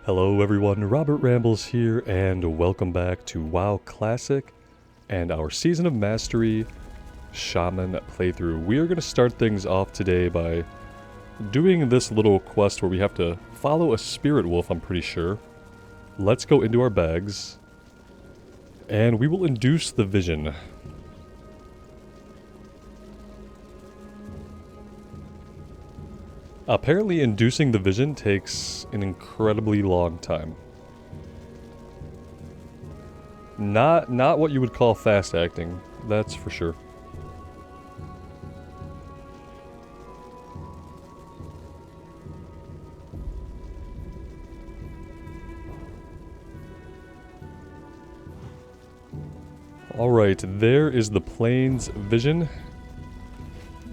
Hello everyone, Robert Rambles here, and welcome back to WoW Classic and our Season of Mastery Shaman playthrough. We are going to start things off today by doing this little quest where we have to follow a spirit wolf, I'm pretty sure. Let's go into our bags, and we will induce the vision. Apparently inducing the vision takes an incredibly long time. Not what you would call fast acting, that's for sure. Alright, there is the plains vision.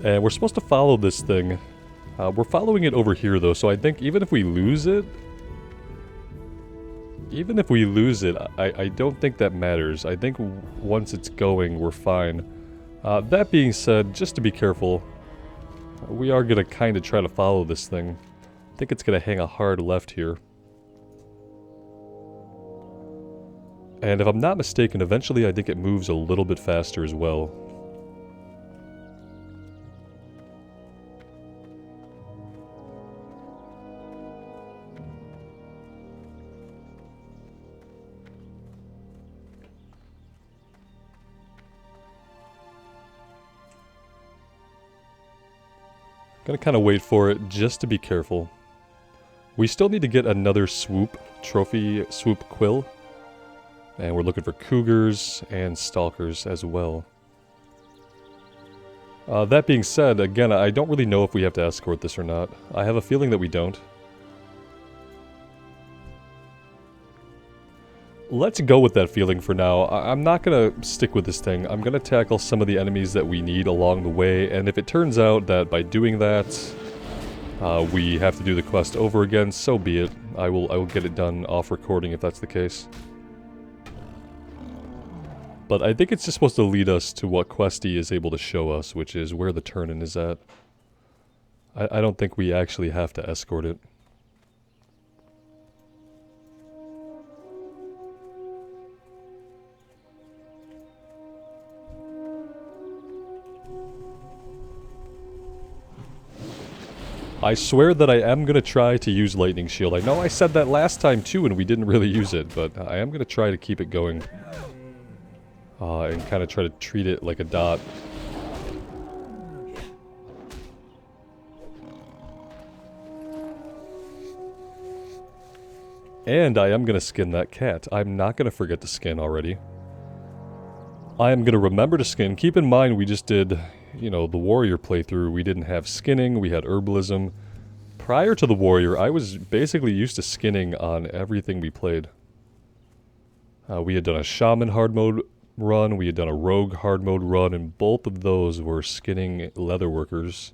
And we're supposed to follow this thing. We're following it over here though, so I think even if we lose it... I don't think that matters. I think once it's going, we're fine. That being said, just to be careful, we are gonna kind of try to follow this thing. I think it's gonna hang a hard left here. And if I'm not mistaken, eventually I think it moves a little bit faster as well. Gonna kind of wait for it just to be careful. We still need to get another swoop, trophy swoop quill. And we're looking for cougars and stalkers as well. That being said, again, I don't really know if we have to escort this or not. I have a feeling that we don't. Let's go with that feeling for now. I'm not gonna stick with this thing. I'm gonna tackle some of the enemies that we need along the way, and if it turns out that by doing that, we have to do the quest over again, so be it. I will get it done off recording if that's the case. But I think it's just supposed to lead us to what Questie is able to show us, which is where the turn-in is at. I don't think we actually have to escort it. I swear that I am going to try to use Lightning Shield. I know I said that last time too and we didn't really use it, but I am going to try to keep it going. And kind of try to treat it like a dot. And I am going to skin that cat. I'm not going to forget to skin already. I am going to remember to skin. Keep in mind we just did, you know, the warrior playthrough. We didn't have skinning, we had herbalism. Prior to the warrior, I was basically used to skinning on everything we played. We had done a shaman hard mode run, we had done a rogue hard mode run, and both of those were skinning leatherworkers.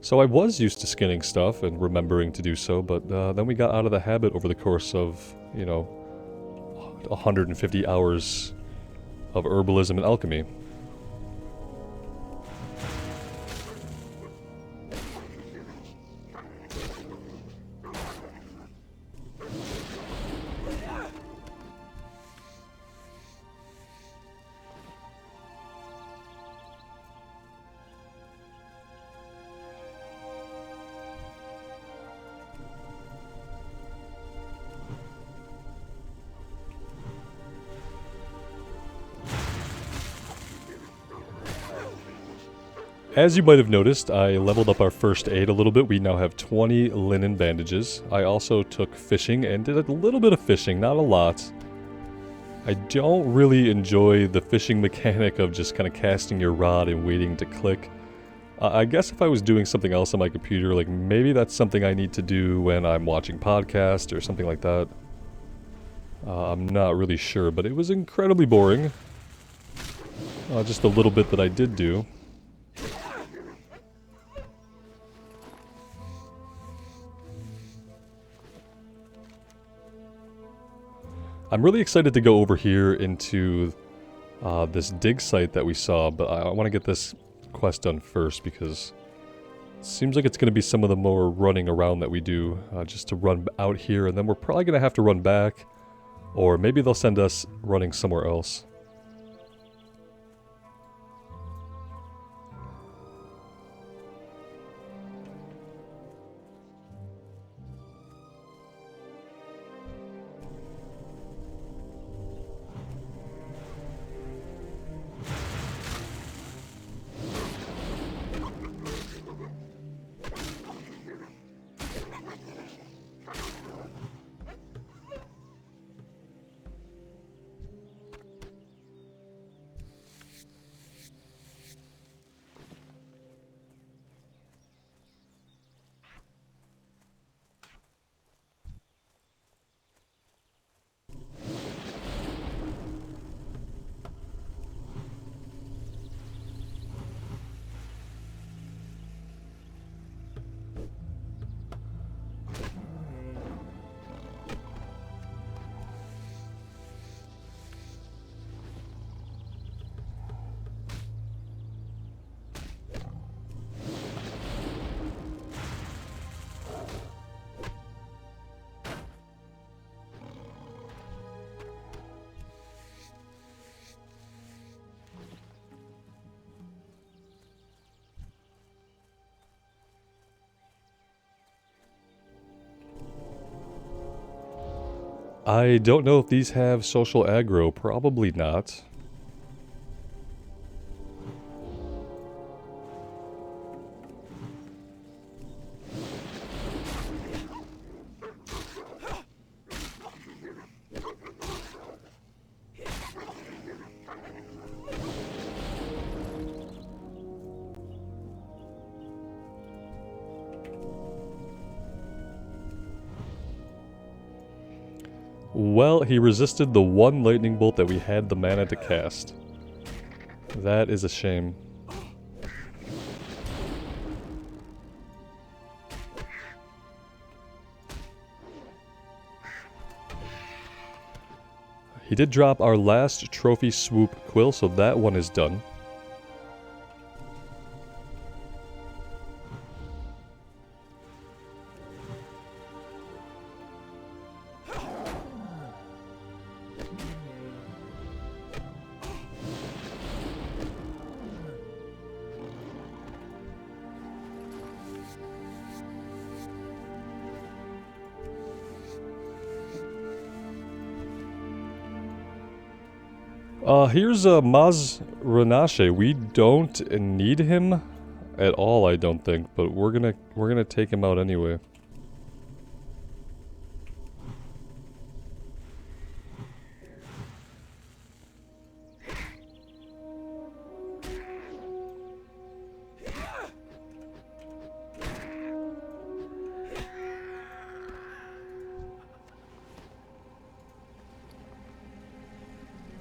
So I was used to skinning stuff and remembering to do so, but then we got out of the habit over the course of, you know, 150 hours of herbalism and alchemy. As you might have noticed, I leveled up our first aid a little bit. We now have 20 linen bandages. I also took fishing and did a little bit of fishing, not a lot. I don't really enjoy the fishing mechanic of just kind of casting your rod and waiting to click. I guess if I was doing something else on my computer, like maybe that's something I need to do when I'm watching podcasts or something like that. I'm not really sure, but it was incredibly boring. Just a little bit that I did do. I'm really excited to go over here into this dig site that we saw, but I want to get this quest done first because Seems like it's going to be some of the more running around that we do, just to run out here, and then we're probably going to have to run back, or maybe they'll send us running somewhere else. I don't know if these have social aggro, probably not. Well, he resisted the one lightning bolt that we had the mana to cast. That is a shame. He did drop our last trophy swoop quill, so that one is done. Here's Maz Renashe. We don't need him at all, I don't think, but we're gonna take him out anyway.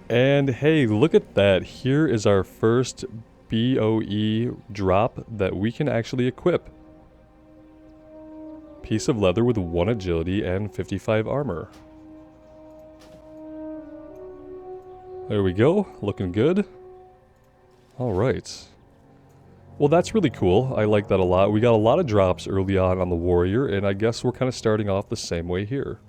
And hey, look at that. Here is our first BOE drop that we can actually equip. Piece of leather with 1 agility and 55 armor. There we go. Looking good. Alright. Well, that's really cool. I like that a lot. We got a lot of drops early on the warrior, and I guess we're kind of starting off the same way here.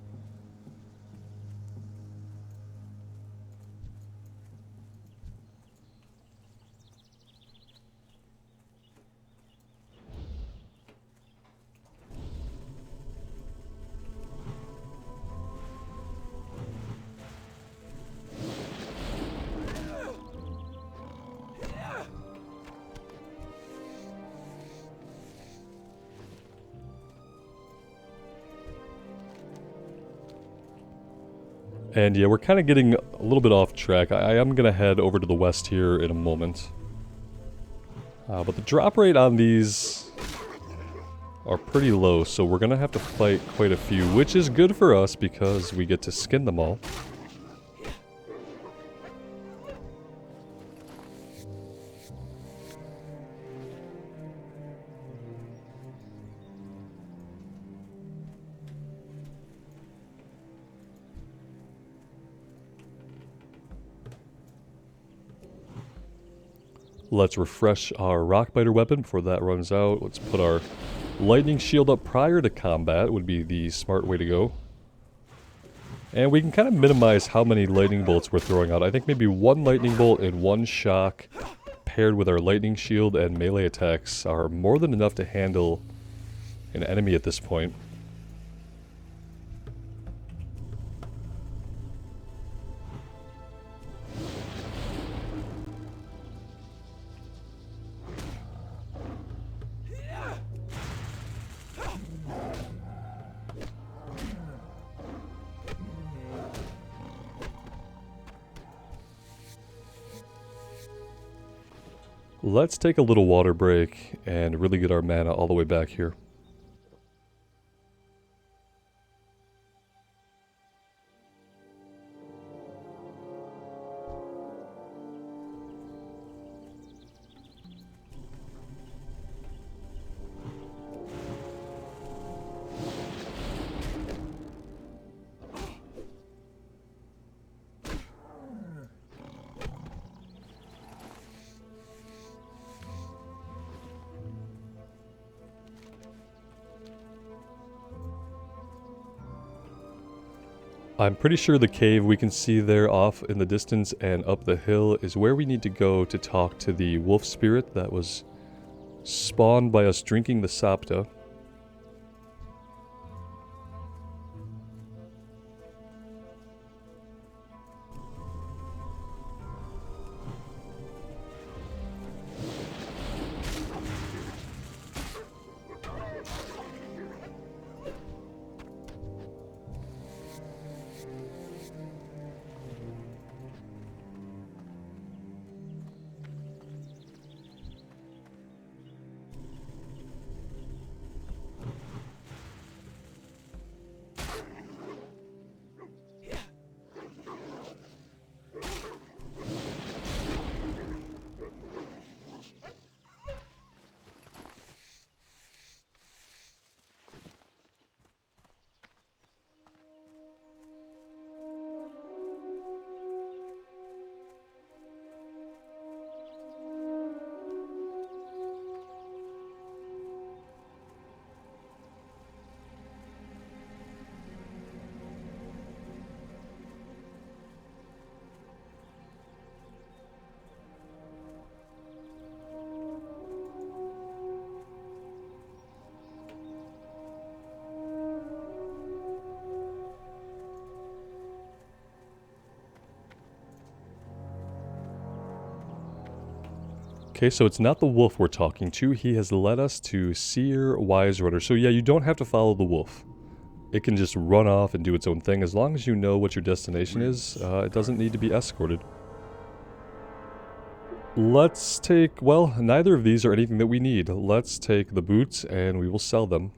And yeah, we're kind of getting a little bit off track. I am going to head over to the west here in a moment. But the drop rate on these are pretty low, so we're going to have to fight quite a few, which is good for us because we get to skin them all. Let's refresh our Rockbiter weapon before that runs out. Let's put our lightning shield up prior to combat would be the smart way to go. And we can kind of minimize how many lightning bolts we're throwing out. I think maybe one lightning bolt and one shock paired with our lightning shield and melee attacks are more than enough to handle an enemy at this point. Let's take a little water break and really get our mana all the way back here. I'm pretty sure the cave we can see there off in the distance and up the hill is where we need to go to talk to the wolf spirit that was spawned by us drinking the sapta. Okay, so it's not the wolf we're talking to. He has led us to Seer Wise Runner. So yeah, you don't have to follow the wolf. It can just run off and do its own thing. As long as you know what your destination is, it doesn't need to be escorted. Let's take, well, neither of these are anything that we need. Let's take the boots and we will sell them.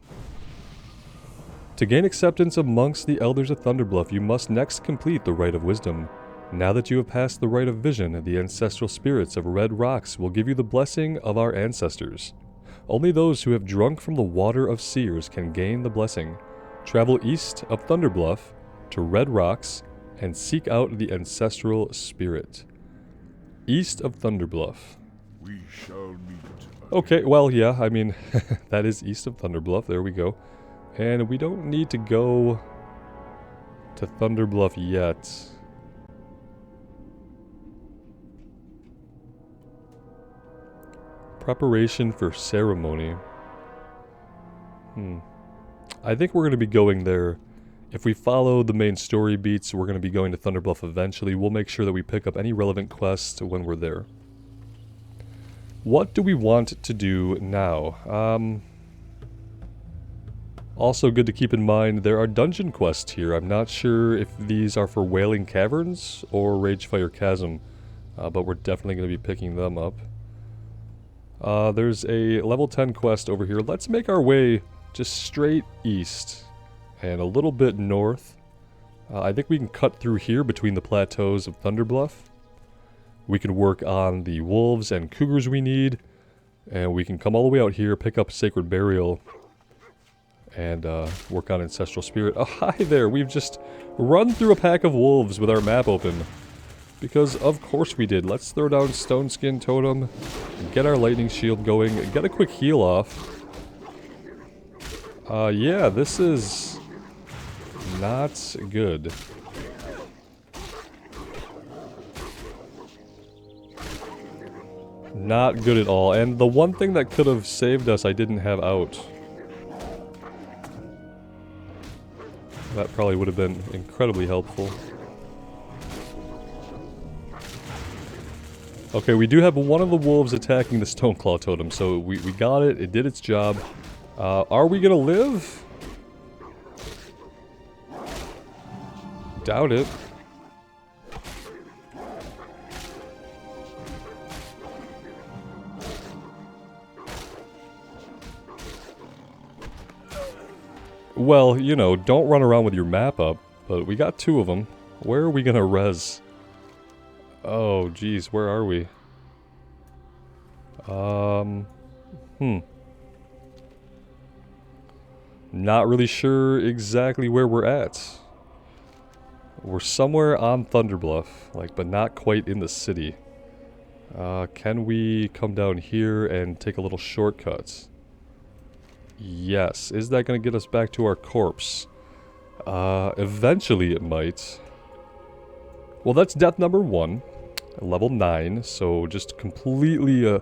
To gain acceptance amongst the Elders of Thunderbluff, you must next complete the Rite of Wisdom. Now that you have passed the Rite of Vision, the ancestral spirits of Red Rocks will give you the blessing of our ancestors. Only those who have drunk from the water of seers can gain the blessing. Travel east of Thunderbluff to Red Rocks and seek out the ancestral spirit. East of Thunderbluff. We shall meet. Okay, well, yeah, I mean, that is east of Thunderbluff. There we go. And we don't need to go to Thunderbluff yet. Preparation for ceremony. I think we're going to be going there. If we follow the main story beats, we're going to be going to Thunderbluff eventually. We'll make sure that we pick up any relevant quests when we're there. What do we want to do now? Also good to keep in mind, there are dungeon quests here. I'm not sure if these are for Wailing Caverns or Ragefire Chasm, but we're definitely going to be picking them up. There's a level 10 quest over here. Let's make our way just straight east and a little bit north. I think we can cut through here between the plateaus of Thunderbluff. We can work on the wolves and cougars we need, and we can come all the way out here, pick up Sacred Burial, and work on Ancestral Spirit. Oh, hi there! We've just run through a pack of wolves with our map open. Because of course we did. Let's throw down Stone Skin Totem, get our lightning shield going, get a quick heal off. Yeah, this is not good. Not good at all. And the one thing that could have saved us I didn't have out. That probably would have been incredibly helpful. Okay, we do have one of the wolves attacking the Stoneclaw Totem, so we got it. It did its job. Are we gonna live? Doubt it. Well, you know, don't run around with your map up, but we got 2 of them. Where are we gonna res? Oh, geez, where are we? Not really sure exactly where we're at. We're somewhere on Thunderbluff, like, but not quite in the city. Can we come down here and take a little shortcut? Yes. Is that gonna get us back to our corpse? Eventually it might. Well, that's death number 1. Level 9, so just completely,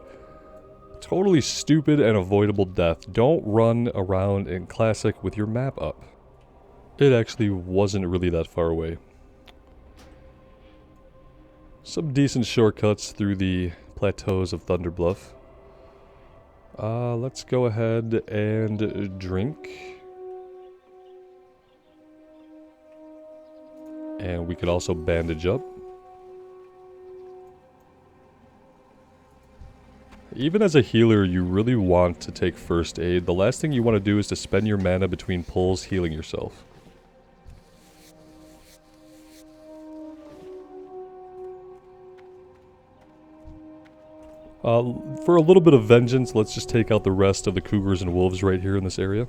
totally stupid and avoidable death. Don't run around in Classic with your map up. It actually wasn't really that far away. Some decent shortcuts through the plateaus of Thunderbluff. Let's go ahead and drink. And we could also bandage up. Even as a healer, you really want to take first aid. The last thing you want to do is to spend your mana between pulls healing yourself. For a little bit of vengeance, let's just take out the rest of the cougars and wolves right here in this area.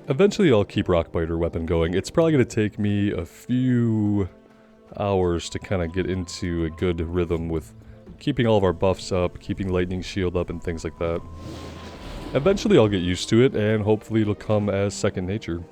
Eventually I'll keep Rockbiter weapon going. It's probably going to take me a few hours to kind of get into a good rhythm with keeping all of our buffs up, keeping Lightning Shield up and things like that. Eventually I'll get used to it and hopefully it'll come as second nature.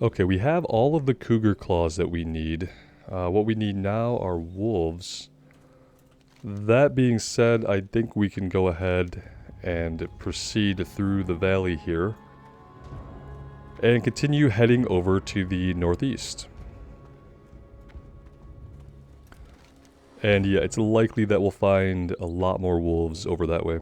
Okay, we have all of the cougar claws that we need. What we need now are wolves. That being said, I think we can go ahead and proceed through the valley here and continue heading over to the northeast. And yeah, it's likely that we'll find a lot more wolves over that way.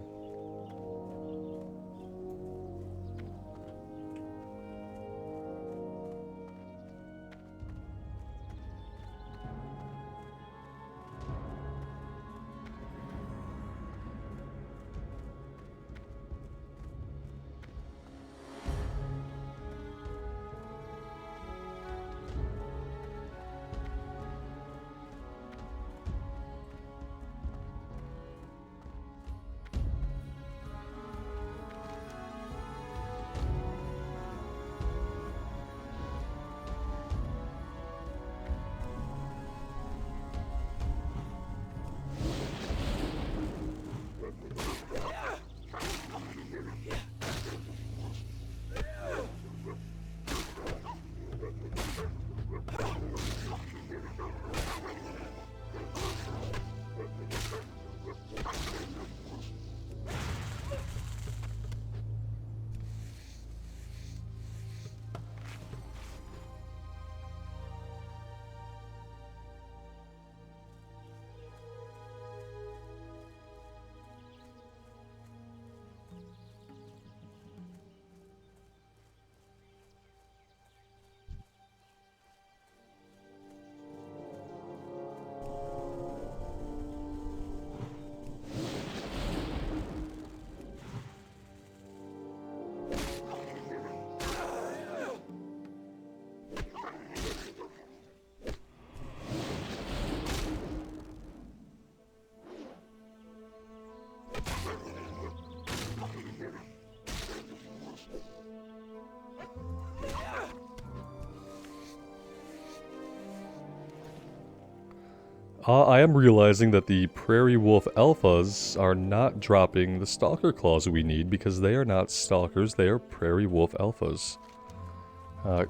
I am realizing that the Prairie Wolf Alphas are not dropping the Stalker Claws we need because they are not Stalkers, they are Prairie Wolf Alphas.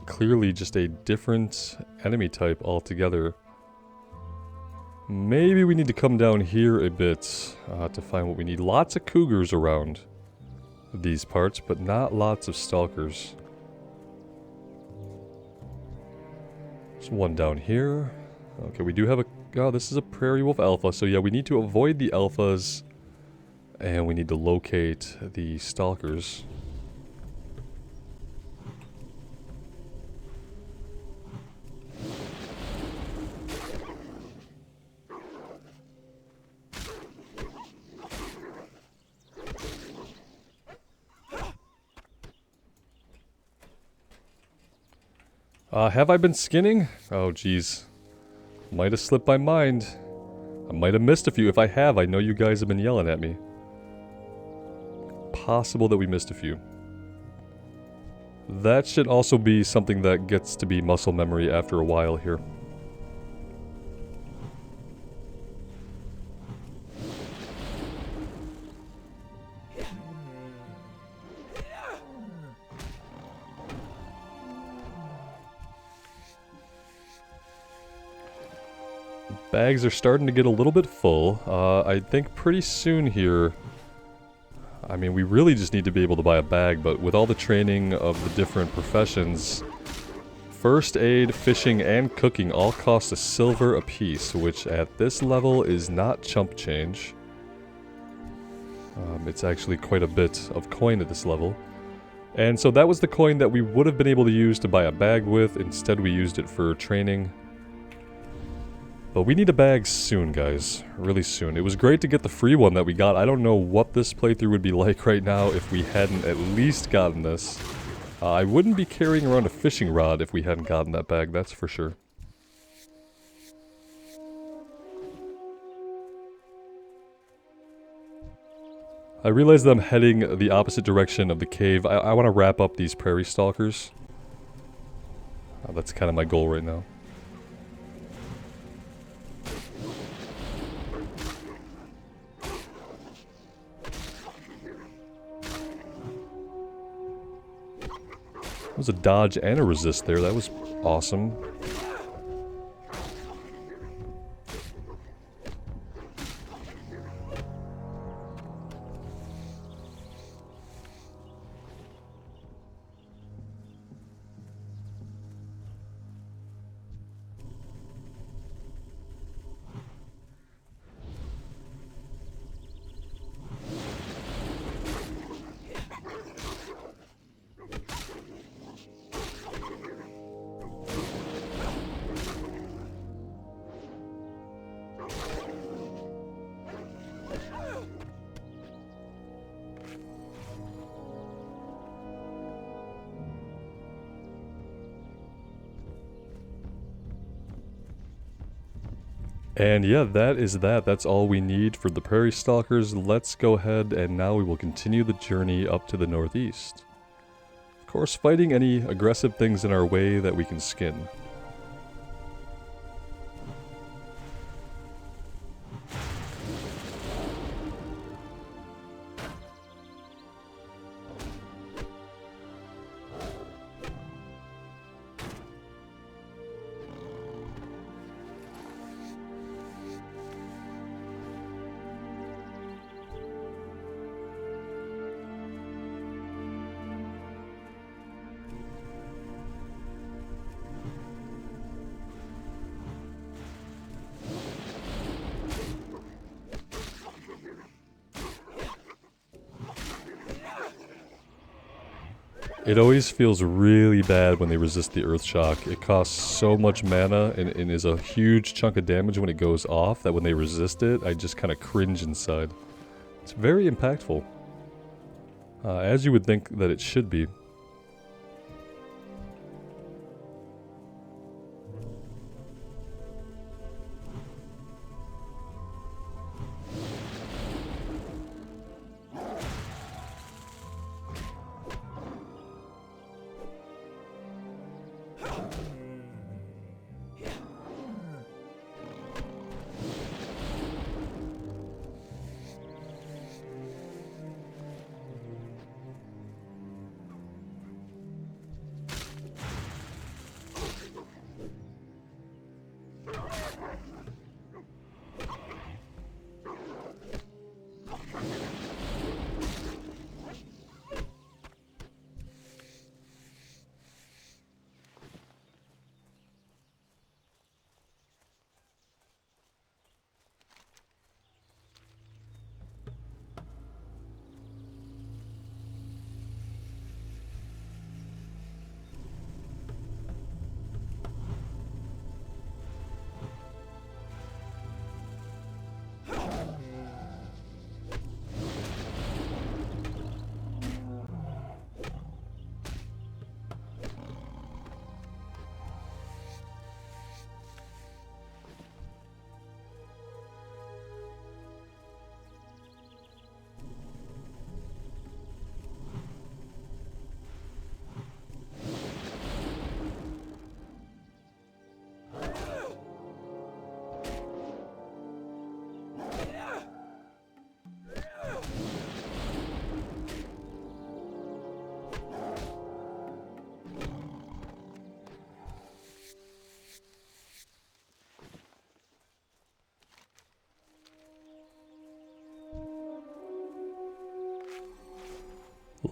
Clearly just a different enemy type altogether. Maybe we need to come down here a bit to find what we need. Lots of Cougars around these parts, but not lots of Stalkers. There's one down here. Okay, we do have a... Oh, this is a Prairie Wolf Alpha, so yeah, we need to avoid the Alphas, and we need to locate the Stalkers. Have I been skinning? Oh, jeez. Might have slipped my mind. I might have missed a few. If I have, I know you guys have been yelling at me. Possible that we missed a few. That should also be something that gets to be muscle memory after a while here. Bags are starting to get a little bit full. I think pretty soon here... I mean, we really just need to be able to buy a bag, but with all the training of the different professions... First aid, fishing, and cooking all cost a silver apiece, which at this level is not chump change. It's actually quite a bit of coin at this level. And so that was the coin that we would have been able to use to buy a bag with. Instead we used it for training. But we need a bag soon, guys. Really soon. It was great to get the free one that we got. I don't know what this playthrough would be like right now if we hadn't at least gotten this. I wouldn't be carrying around a fishing rod if we hadn't gotten that bag, that's for sure. I realize that I'm heading the opposite direction of the cave. I want to wrap up these prairie stalkers. That's kind of my goal right now. There was a dodge and a resist there. That was awesome. And yeah, that is that. That's all we need for the Prairie Stalkers. Let's go ahead and now we will continue the journey up to the northeast. Of course, fighting any aggressive things in our way that we can skin. It always feels really bad when they resist the Earth Shock. It costs so much mana and is a huge chunk of damage when it goes off that when they resist it, I just kind of cringe inside. It's very impactful. As you would think that it should be.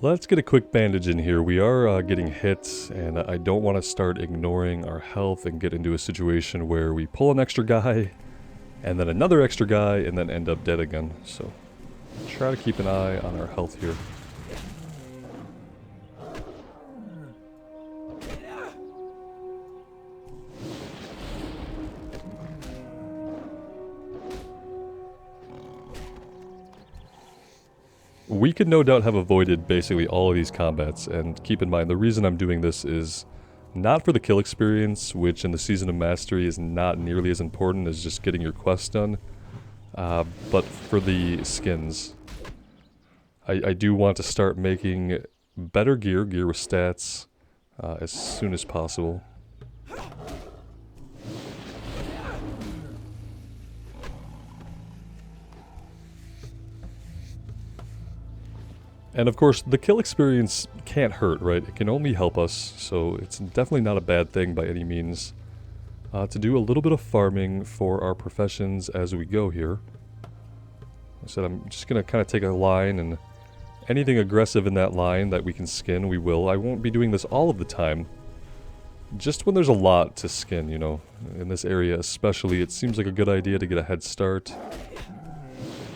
Let's get a quick bandage in here. We are getting hit, and I don't want to start ignoring our health and get into a situation where we pull an extra guy, and then another extra guy, and then end up dead again. So, try to keep an eye on our health here. We could no doubt have avoided basically all of these combats, and keep in mind the reason I'm doing this is not for the kill experience, which in the Season of Mastery is not nearly as important as just getting your quest done, but for the skins. I do want to start making better gear with stats, as soon as possible. And of course, the kill experience can't hurt, right? It can only help us, so it's definitely not a bad thing by any means. To do a little bit of farming for our professions as we go here. I said I'm just going to kind of take a line, and anything aggressive in that line that we can skin, we will. I won't be doing this all of the time. Just when there's a lot to skin, you know. In this area especially, it seems like a good idea to get a head start.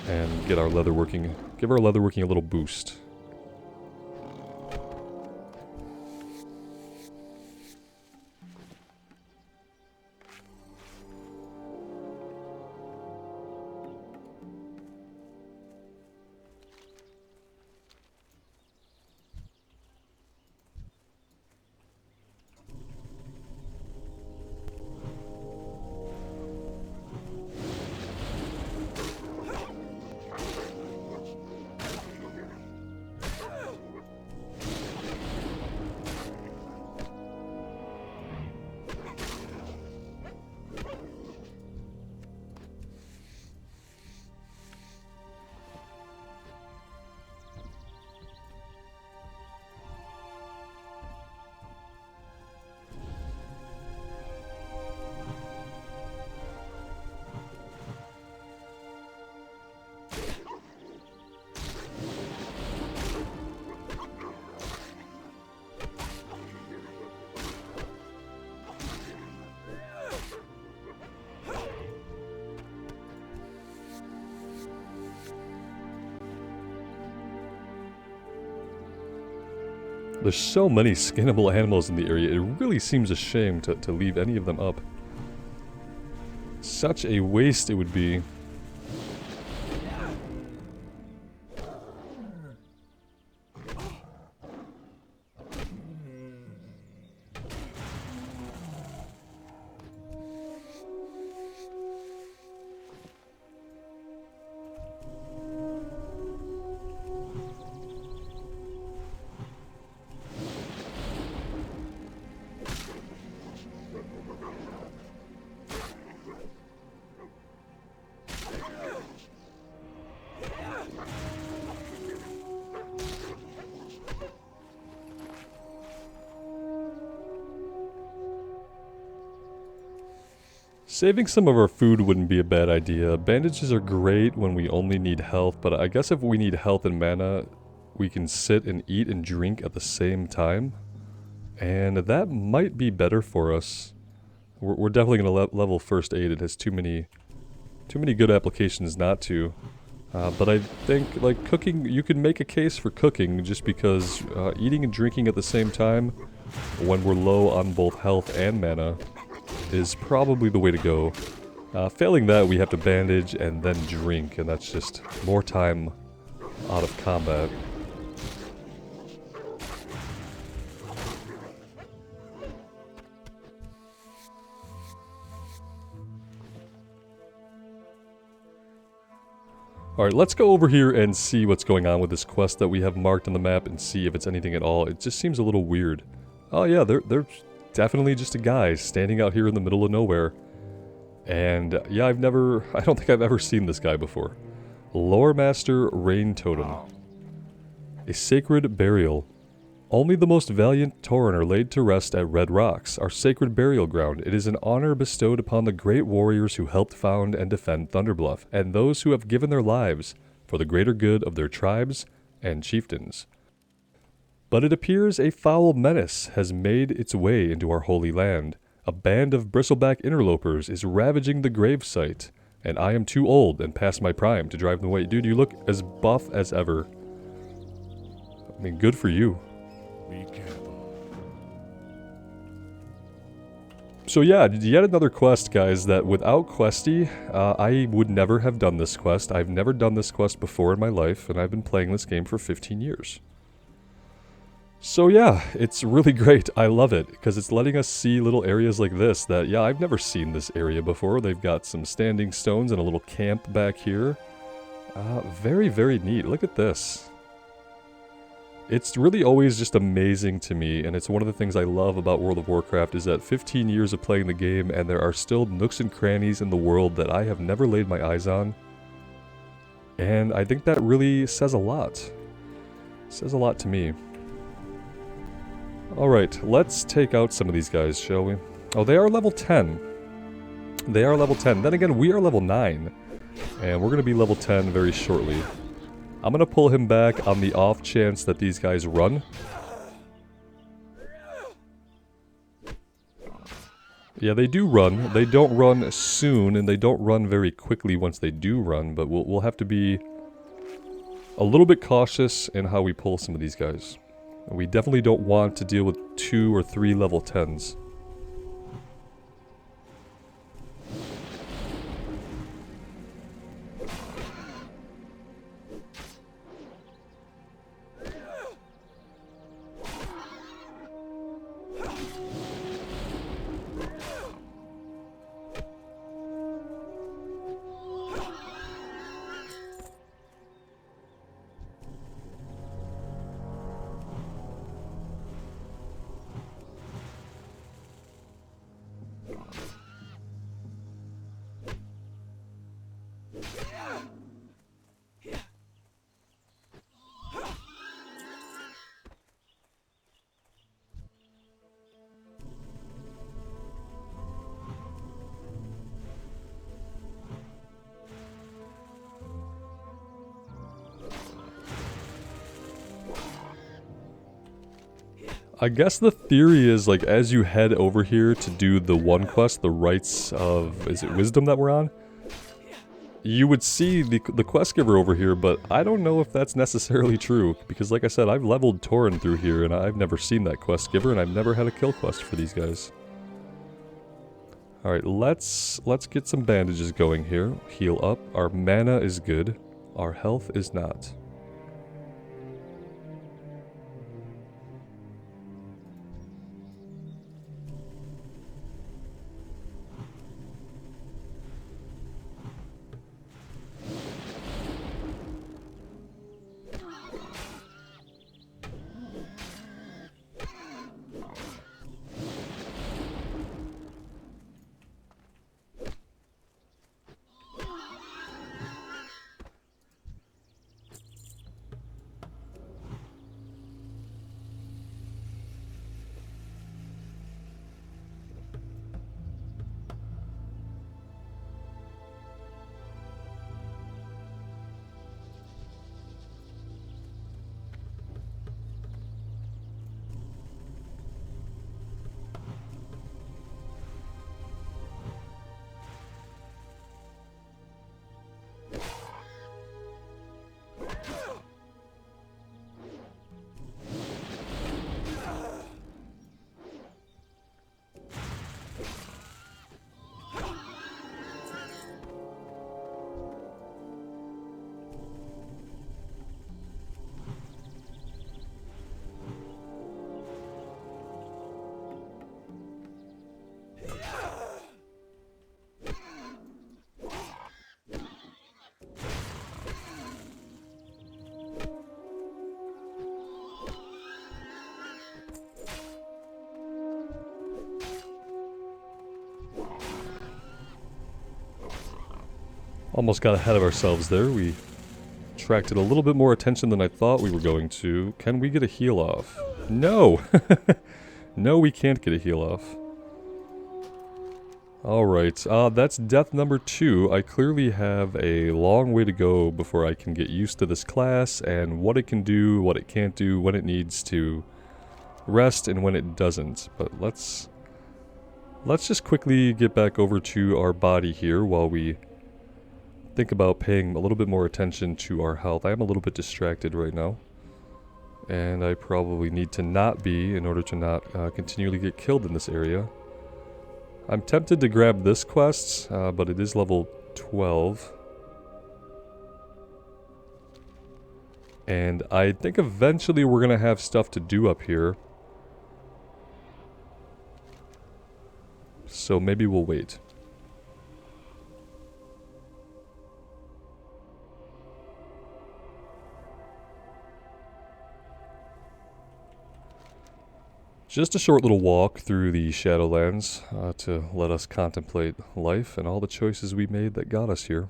And get our leatherworking, give our leatherworking a little boost. There's so many skinnable animals in the area, it really seems a shame to leave any of them up. Such a waste it would be. Saving some of our food wouldn't be a bad idea. Bandages are great when we only need health, but I guess if we need health and mana, we can sit and eat and drink at the same time. And that might be better for us. We're definitely going to level first aid. It has too many good applications not to. But I think, like, cooking, you can make a case for cooking just because eating and drinking at the same time when we're low on both health and mana is probably the way to go. Failing that, we have to bandage and then drink, and that's just more time out of combat. Alright, let's go over here and see what's going on with this quest that we have marked on the map and see if it's anything at all. It just seems a little weird. Oh yeah, they're definitely just a guy standing out here in the middle of nowhere. And yeah, I don't think I've ever seen this guy before. Lore Master Rain Totem. A sacred burial. Only the most valiant Tauren are laid to rest at Red Rocks, our sacred burial ground. It is an honor bestowed upon the great warriors who helped found and defend Thunderbluff, and those who have given their lives for the greater good of their tribes and chieftains. But it appears a foul menace has made its way into our holy land. A band of bristleback interlopers is ravaging the gravesite, and I am too old and past my prime to drive them away. Dude, you look as buff as ever. I mean, good for you. Be careful. So yeah, yet another quest, guys, that without Questie, I would never have done this quest. I've never done this quest before in my life, and I've been playing this game for 15 years. So yeah, it's really great. I love it, because it's letting us see little areas like this that, yeah, I've never seen this area before. They've got some standing stones and a little camp back here. Very, very neat. Look at this. It's really always just amazing to me, and it's one of the things I love about World of Warcraft is that 15 years of playing the game, and there are still nooks and crannies in the world that I have never laid my eyes on. And I think that really says a lot. It says a lot to me. Alright, let's take out some of these guys, shall we? Oh, they are level 10. They are level 10. Then again, we are level 9. And we're going to be level 10 very shortly. I'm going to pull him back on the off chance that these guys run. Yeah, they do run. They don't run soon, and they don't run very quickly once they do run, but we'll have to be a little bit cautious in how we pull some of these guys. We definitely don't want to deal with 2 or 3 level 10s. I guess the theory is, like, as you head over here to do the one quest, the Rites of, is it Wisdom that we're on? you would see the quest giver over here, but I don't know if that's necessarily true. Because like I said, I've leveled Tauren through here, and I've never seen that quest giver, and I've never had a kill quest for these guys. Alright, let's get some bandages going here. Heal up. Our mana is good. Our health is not. Almost got ahead of ourselves there. We attracted a little bit more attention than I thought we were going to. Can we get a heal off? No! No, we can't get a heal off. Alright, that's death number 2. I clearly have a long way to go before I can get used to this class and what it can do, what it can't do, when it needs to rest and when it doesn't. But let's just quickly get back over to our body here while we think about paying a little bit more attention to our health. I am a little bit distracted right now. And I probably need to not be in order to not continually get killed in this area. I'm tempted to grab this quest, but it is level 12. And I think eventually we're going to have stuff to do up here. So maybe we'll wait. Just a short little walk through the Shadowlands to let us contemplate life and all the choices we made that got us here.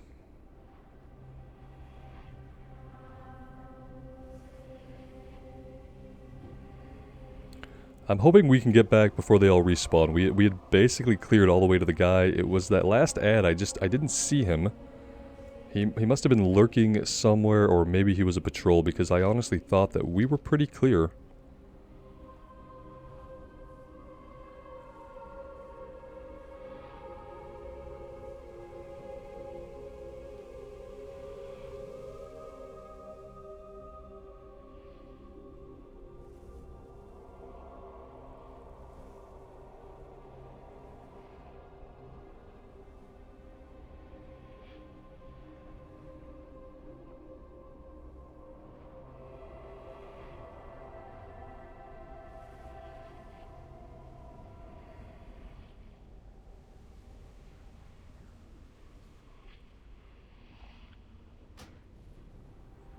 I'm hoping we can get back before they all respawn. We had basically cleared all the way to the guy. It was that last ad, I didn't see him. He must have been lurking somewhere, or maybe he was a patrol, because I honestly thought that we were pretty clear.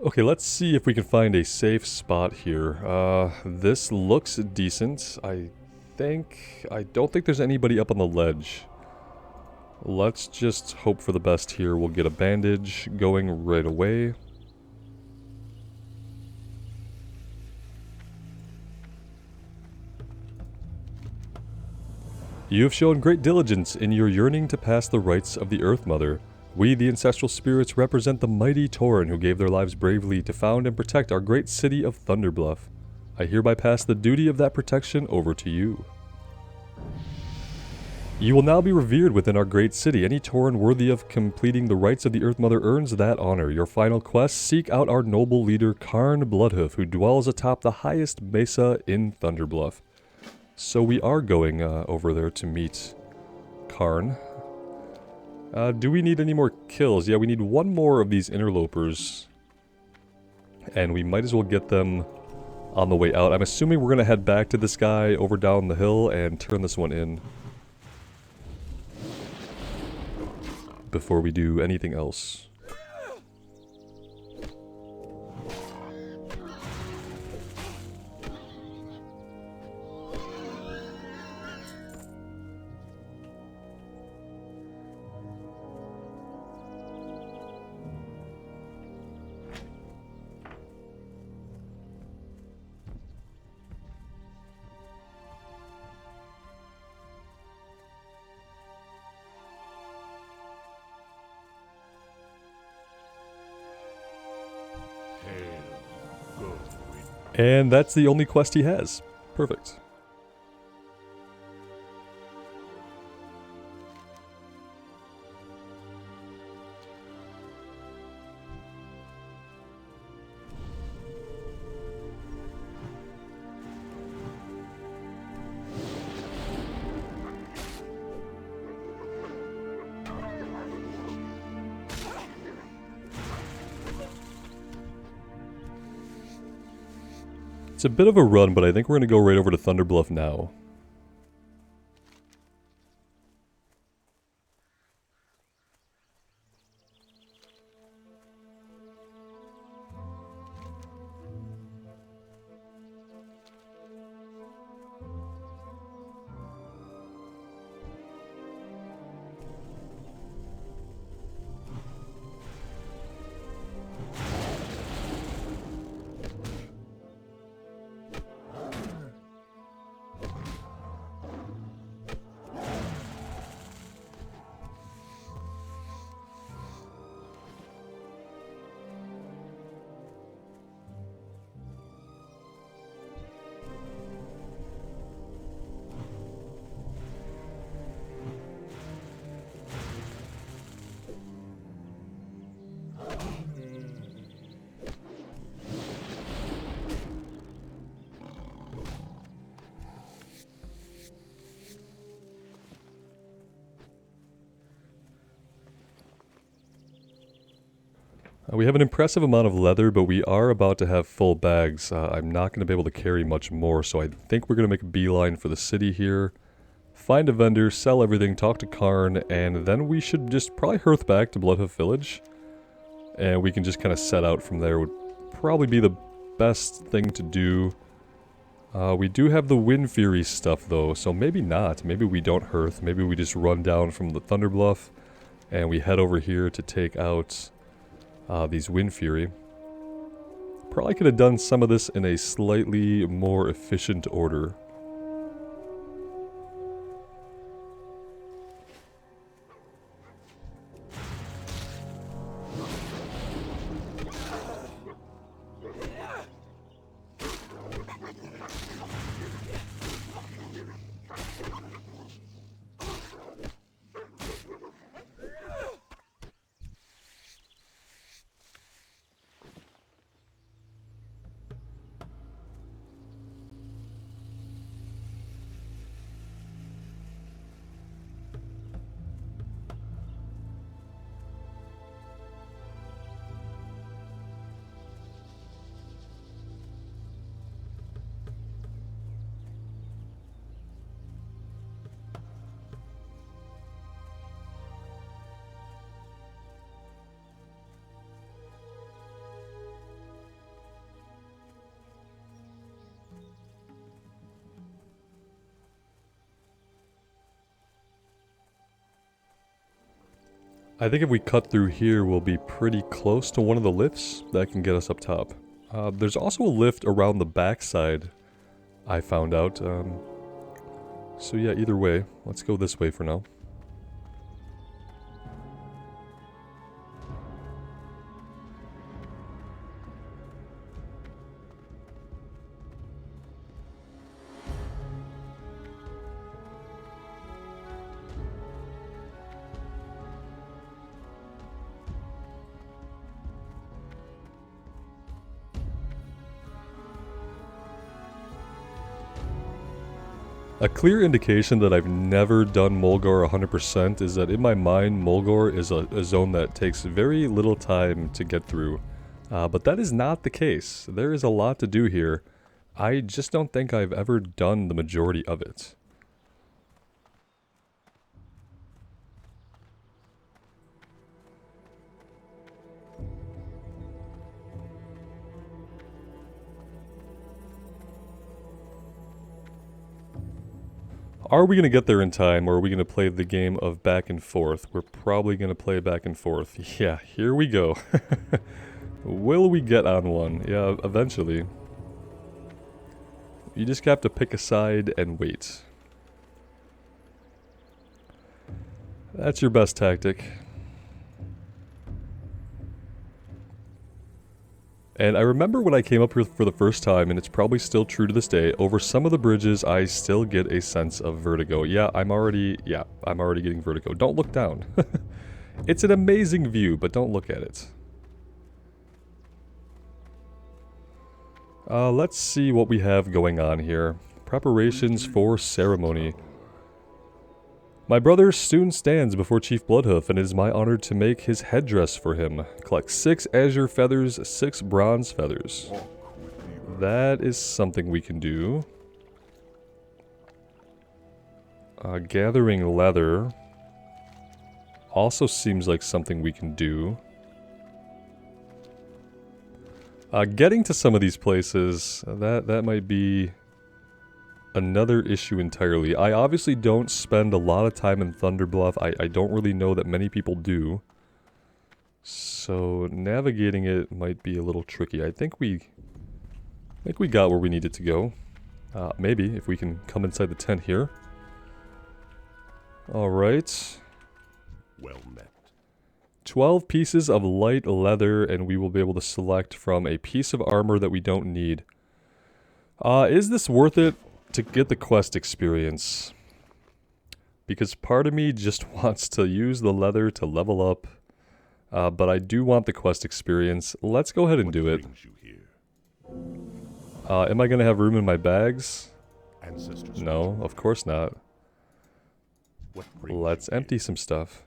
Okay, let's see if we can find a safe spot here. This looks decent. I don't think there's anybody up on the ledge. Let's just hope for the best here. We'll get a bandage going right away. You have shown great diligence in your yearning to pass the rites of the Earth Mother. We, the ancestral spirits, represent the mighty Tauren who gave their lives bravely to found and protect our great city of Thunderbluff. I hereby pass the duty of that protection over to you. You will now be revered within our great city. Any Tauren worthy of completing the rites of the Earth Mother earns that honor. Your final quest, seek out our noble leader, Karn Bloodhoof, who dwells atop the highest mesa in Thunderbluff. So we are going over there to meet Karn. Do we need any more kills? Yeah, we need one more of these interlopers. And we might as well get them on the way out. I'm assuming we're going to head back to this guy over down the hill and turn this one in before we do anything else. And that's the only quest he has. Perfect. It's a bit of a run, but I think we're going to go right over to Thunderbluff now. We have an impressive amount of leather, but we are about to have full bags. I'm not going to be able to carry much more, so I think we're going to make a beeline for the city here. Find a vendor, sell everything, talk to Karn, and then we should just probably hearth back to Bloodhoof Village. And we can just kind of set out from there. Would probably be the best thing to do. We do have the Wind Fury stuff though, so maybe not. Maybe we don't hearth. Maybe we just run down from the Thunderbluff and we head over here to take out these Wind Fury. Probably could have done some of this in a slightly more efficient order. I think if we cut through here, we'll be pretty close to one of the lifts that can get us up top. There's also a lift around the backside, I found out. So yeah, either way, let's go this way for now. A clear indication that I've never done Mulgore 100% is that in my mind, Mulgore is a zone that takes very little time to get through. But that is not the case. There is a lot to do here. I just don't think I've ever done the majority of it. Are we going to get there in time, or are we going to play the game of back and forth? We're probably going to play back and forth. Yeah, here we go. Will we get on one? Yeah, eventually. You just have to pick a side and wait. That's your best tactic. And I remember when I came up here for the first time, and it's probably still true to this day, over some of the bridges I still get a sense of vertigo. Yeah, I'm already getting vertigo. Don't look down. It's an amazing view, but don't look at it. Let's see what we have going on here. Preparations for ceremony. My brother soon stands before Chief Bloodhoof, and it is my honor to make his headdress for him. Collect 6 azure feathers, 6 bronze feathers. That is something we can do. Gathering leather also seems like something we can do. Getting to some of these places, that might be another issue entirely. I obviously don't spend a lot of time in Thunderbluff. I don't really know that many people do. So navigating it might be a little tricky. I think we got where we needed to go. Maybe if we can come inside the tent here. All right. Well met. 12 pieces of light leather, and we will be able to select from a piece of armor that we don't need. Is this worth it to get the quest experience? Because part of me just wants to use the leather to level up, but I do want the quest experience. Let's go ahead and do it. Am I going to have room in my bags? No, of course not. Let's empty some stuff.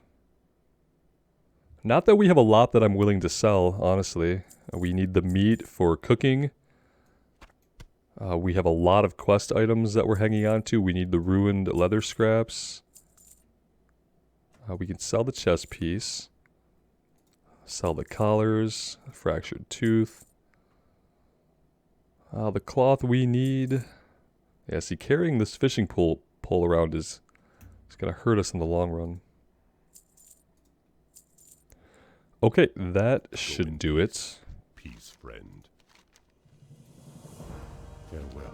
Not that we have a lot that I'm willing to sell, honestly. We need the meat for cooking. We have a lot of quest items that we're hanging on to. We need the ruined leather scraps. We can sell the chest piece. Sell the collars. Fractured tooth. The cloth we need. Yeah, see, carrying this fishing pole around is going to hurt us in the long run. Okay, that should do it. Peace, friend. Farewell.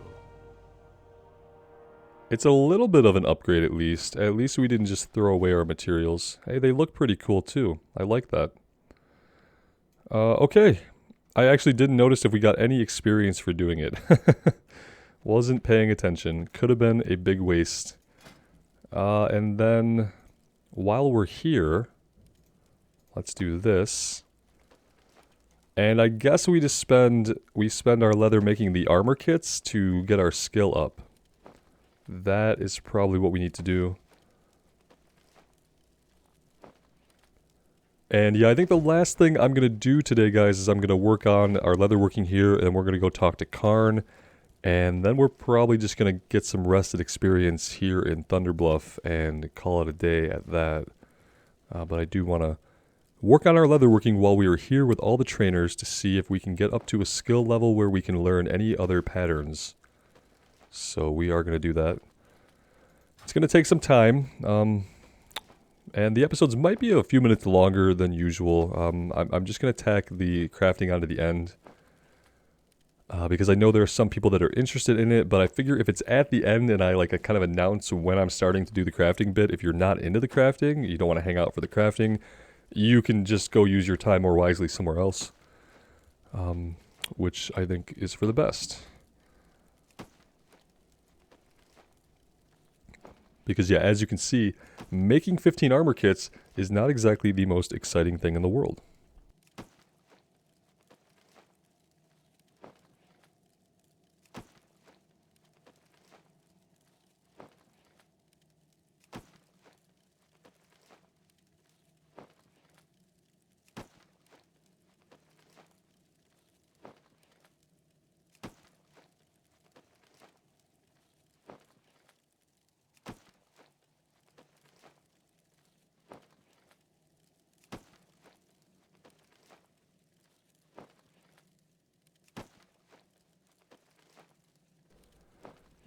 It's a little bit of an upgrade at least. At least we didn't just throw away our materials. Hey, they look pretty cool too. I like that. Okay. I actually didn't notice if we got any experience for doing it. Wasn't paying attention. Could have been a big waste. And then, while we're here, let's do this. And I guess we just spend our leather making the armor kits to get our skill up. That is probably what we need to do. And yeah, I think the last thing I'm going to do today, guys, is I'm going to work on our leatherworking here, and we're going to go talk to Karn. And then we're probably just going to get some rested experience here in Thunderbluff and call it a day at that. But I do want to work on our leatherworking while we are here with all the trainers to see if we can get up to a skill level where we can learn any other patterns. So we are going to do that. It's going to take some time. And the episodes might be a few minutes longer than usual. I'm just going to tack the crafting onto the end. Because I know there are some people that are interested in it, but I figure if it's at the end and I kind of announce when I'm starting to do the crafting bit, if you're not into the crafting, you don't want to hang out for the crafting, you can just go use your time more wisely somewhere else. Which I think is for the best. Because yeah, as you can see, making 15 armor kits is not exactly the most exciting thing in the world.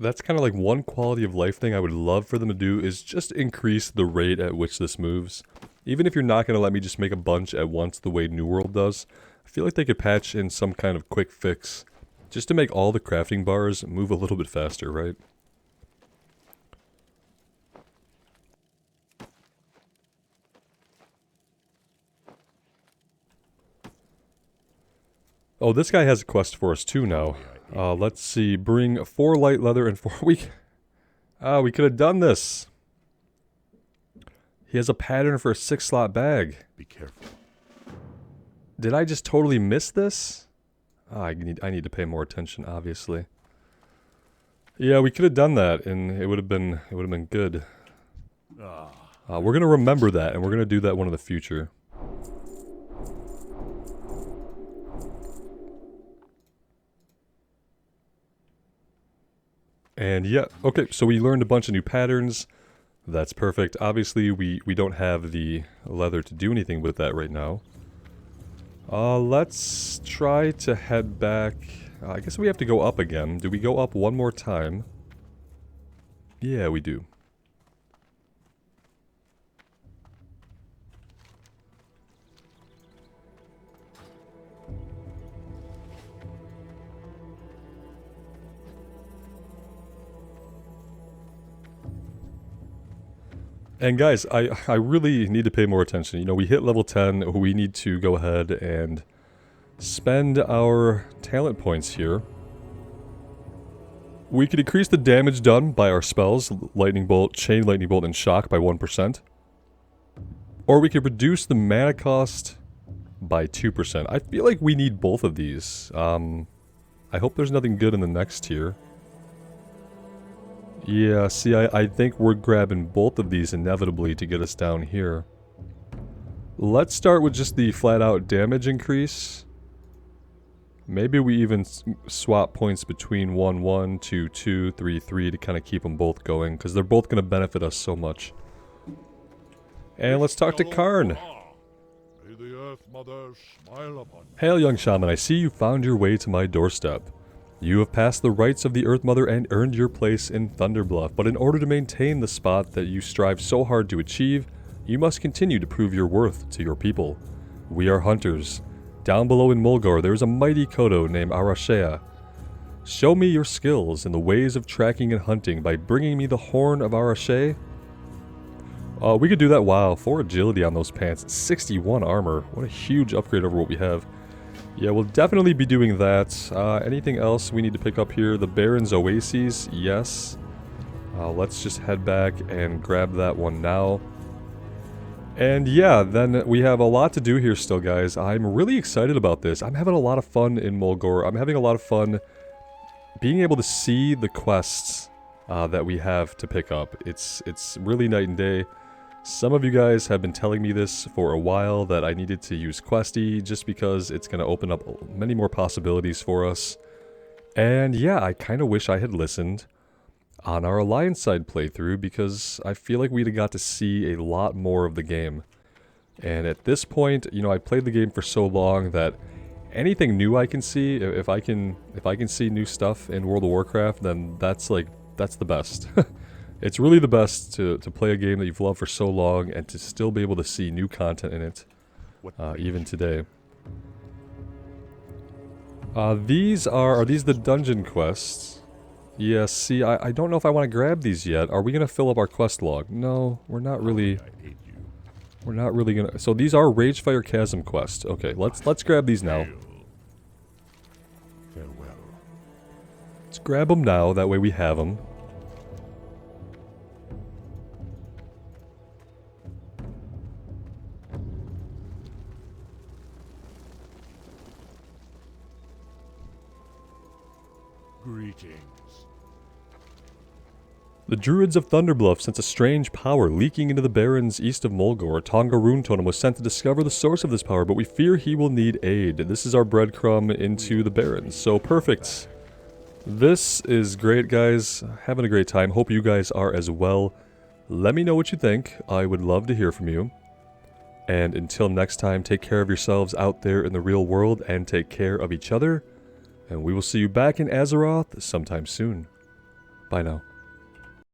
That's kind of like one quality of life thing I would love for them to do is just increase the rate at which this moves. Even if you're not going to let me just make a bunch at once the way New World does, I feel like they could patch in some kind of quick fix just to make all the crafting bars move a little bit faster, right? Oh, this guy has a quest for us too now. Let's see. Bring 4 light leather and 4... we could have done this. He has a pattern for a 6-slot bag. Be careful. Did I just totally miss this? I need to pay more attention, obviously. Yeah, we could have done that, and it would have been good. We're gonna remember that, and we're gonna do that one in the future. And yeah, okay, so we learned a bunch of new patterns. That's perfect. Obviously, we don't have the leather to do anything with that right now. Let's try to head back. I guess we have to go up again. Do we go up one more time? Yeah, we do. And guys, I really need to pay more attention. You know, we hit level 10, we need to go ahead and spend our talent points here. We could increase the damage done by our spells, Lightning Bolt, Chain Lightning Bolt, and Shock by 1%. Or we could reduce the mana cost by 2%. I feel like we need both of these. I hope there's nothing good in the next tier. Yeah, see, I think we're grabbing both of these inevitably to get us down here. Let's start with just the flat-out damage increase. Maybe we even swap points between 1, 1, 2, 2, 3, 3 to kind of keep them both going, because they're both going to benefit us so much. And let's talk to Karn. May the Earth Mother smile upon you. Hail, young shaman, I see you found your way to my doorstep. You have passed the rites of the Earth Mother and earned your place in Thunderbluff, but in order to maintain the spot that you strive so hard to achieve, you must continue to prove your worth to your people. We are hunters. Down below in Mulgore, there is a mighty Kodo named Arashea. Show me your skills in the ways of tracking and hunting by bringing me the horn of Arashea. We could do that. Wow, 4 agility on those pants, 61 armor. What a huge upgrade over what we have. Yeah, we'll definitely be doing that. Anything else we need to pick up here? The Baron's Oases, yes. Let's just head back and grab that one now. And yeah, then we have a lot to do here still, guys. I'm really excited about this. I'm having a lot of fun in Mulgore. I'm having a lot of fun being able to see the quests that we have to pick up. It's really night and day. Some of you guys have been telling me this for a while, that I needed to use Questie just because it's going to open up many more possibilities for us. And yeah, I kind of wish I had listened on our Alliance side playthrough, because I feel like we'd have got to see a lot more of the game. And at this point, you know, I played the game for so long that anything new I can see, if I can see new stuff in World of Warcraft, then that's the best. It's really the best to play a game that you've loved for so long and to still be able to see new content in it, even today. Are these the dungeon quests? Yeah, see, I don't know if I want to grab these yet. Are we going to fill up our quest log? No, we're not really. We're not really going to. So these are Ragefire Chasm quests. Okay, let's grab these now. Farewell. Let's grab them now, that way we have them. Greetings. The Druids of Thunderbluff sense a strange power leaking into the barrens east of Mulgore. Tonga Runetotem was sent to discover the source of this power, but we fear he will need aid. This is our breadcrumb into the barrens. So perfect. This is great, guys. Having a great time. Hope you guys are as well. Let me know what you think. I would love to hear from you. And until next time, take care of yourselves out there in the real world and take care of each other. And we will see you back in Azeroth sometime soon. Bye now.